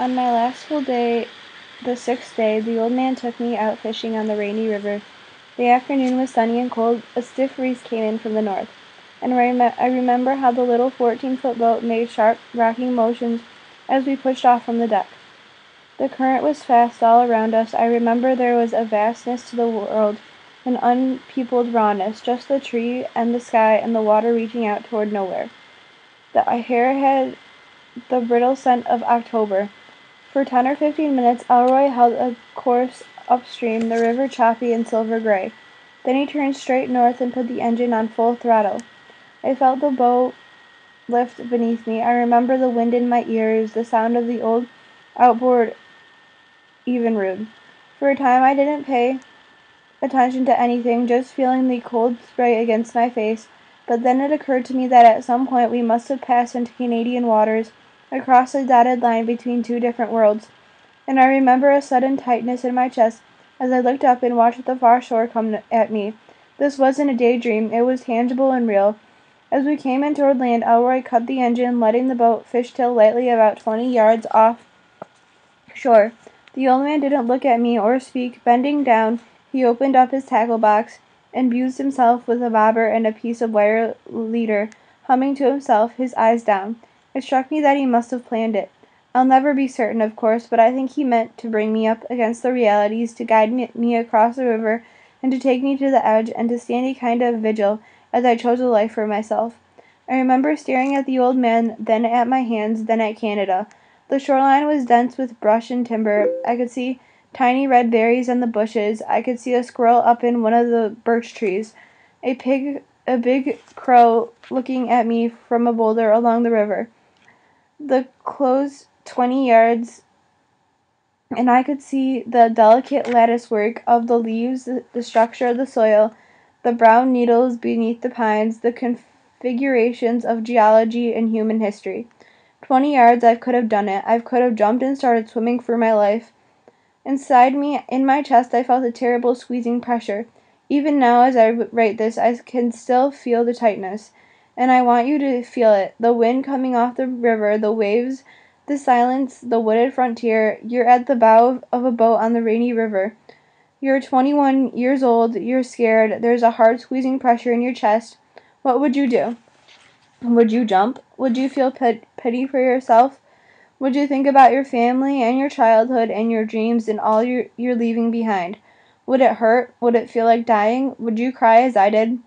On my last full day, the 6th day, the old man took me out fishing on the rainy river. The afternoon was sunny and cold. A stiff breeze came in from the north, and I remember how the little 14-foot boat made sharp, rocking motions as we pushed off from the deck. The current was fast all around us. I remember there was a vastness to the world, an unpeopled rawness, just the tree and the sky and the water reaching out toward nowhere. The hair had the brittle scent of October. For 10 or 15 minutes Elroy held a course upstream, the river choppy and silver gray. Then he turned straight north and put the engine on full throttle. I felt the boat lift beneath me. I remember the wind in my ears, the sound of the old outboard Evinrude. For a time I didn't pay attention to anything, just feeling the cold spray against my face. But then it occurred to me that at some point we must have passed into Canadian waters, across a dotted line between two different worlds. And I remember a sudden tightness in my chest as I looked up and watched the far shore come at me. This wasn't a daydream, it was tangible and real. As we came in toward land, Elroy cut the engine, letting the boat fishtail lightly about 20 yards off shore. The old man didn't look at me or speak. Bending down, he opened up his tackle box and bused himself with a bobber and a piece of wire leader, humming to himself, his eyes down. It struck me that he must have planned it. I'll never be certain, of course, but I think he meant to bring me up against the realities, to guide me across the river, and to take me to the edge, and to stand a kind of vigil as I chose a life for myself. I remember staring at the old man, then at my hands, then at Canada. The shoreline was dense with brush and timber. I could see tiny red berries in the bushes. I could see a squirrel up in one of the birch trees. A big crow looking at me from a boulder along the river. The close 20 yards, and I could see the delicate lattice work of the leaves, the structure of the soil, the brown needles beneath the pines, the configurations of geology and human history. 20 yards, I could have done it. I could have jumped and started swimming for my life. Inside me, in my chest, I felt a terrible squeezing pressure. Even now, as I write this, I can still feel the tightness. And I want you to feel it. The wind coming off the river, the waves, the silence, the wooded frontier. You're at the bow of a boat on the rainy river. You're 21 years old. You're scared. There's a hard squeezing pressure in your chest. What would you do? Would you jump? Would you feel pity for yourself? Would you think about your family and your childhood and your dreams and all you're leaving behind? Would it hurt? Would it feel like dying? Would you cry as I did?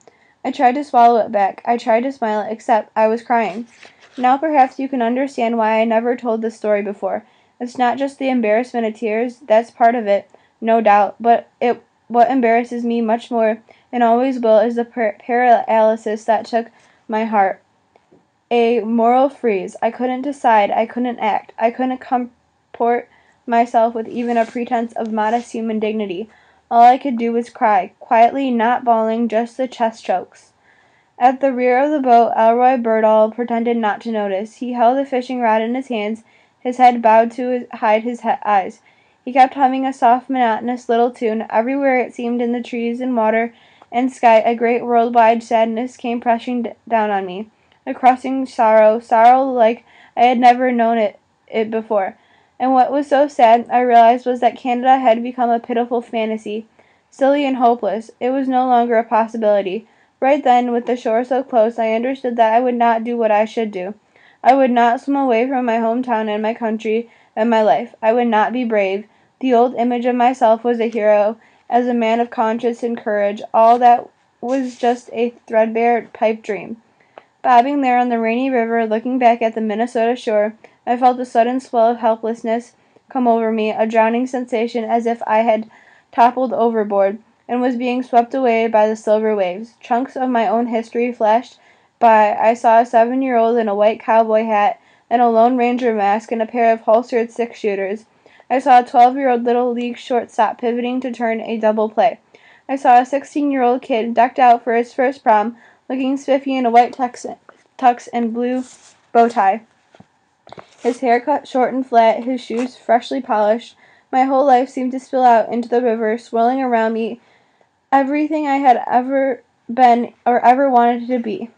I tried to swallow it back. I tried to smile, except I was crying. Now perhaps you can understand why I never told this story before. It's not just the embarrassment of tears. That's part of it, no doubt. But what embarrasses me much more, and always will, is the paralysis that took my heart. A moral freeze. I couldn't decide. I couldn't act. I couldn't comport myself with even a pretense of modest human dignity. All I could do was cry, quietly, not bawling, just the chest chokes. At the rear of the boat, Elroy Birdall pretended not to notice. He held a fishing rod in his hands, his head bowed to hide his eyes. He kept humming a soft, monotonous little tune. Everywhere, it seemed, in the trees and water and sky, a great worldwide sadness came pressing down on me. A crushing sorrow like I had never known it before. And what was so sad, I realized, was that Canada had become a pitiful fantasy, silly and hopeless. It was no longer a possibility. Right then, with the shore so close, I understood that I would not do what I should do. I would not swim away from my hometown and my country and my life. I would not be brave. The old image of myself was a hero, as a man of conscience and courage. All that was just a threadbare pipe dream. Bobbing there on the rainy river, looking back at the Minnesota shore, I felt a sudden swell of helplessness come over me, a drowning sensation as if I had toppled overboard and was being swept away by the silver waves. Chunks of my own history flashed by. I saw a 7-year-old in a white cowboy hat and a Lone Ranger mask and a pair of holstered six-shooters. I saw a 12-year-old little league shortstop pivoting to turn a double play. I saw a 16-year-old kid decked out for his first prom, looking spiffy in a white tux and blue bow tie. His hair cut short and flat, his shoes freshly polished. My whole life seemed to spill out into the river, swirling around me, everything I had ever been or ever wanted to be.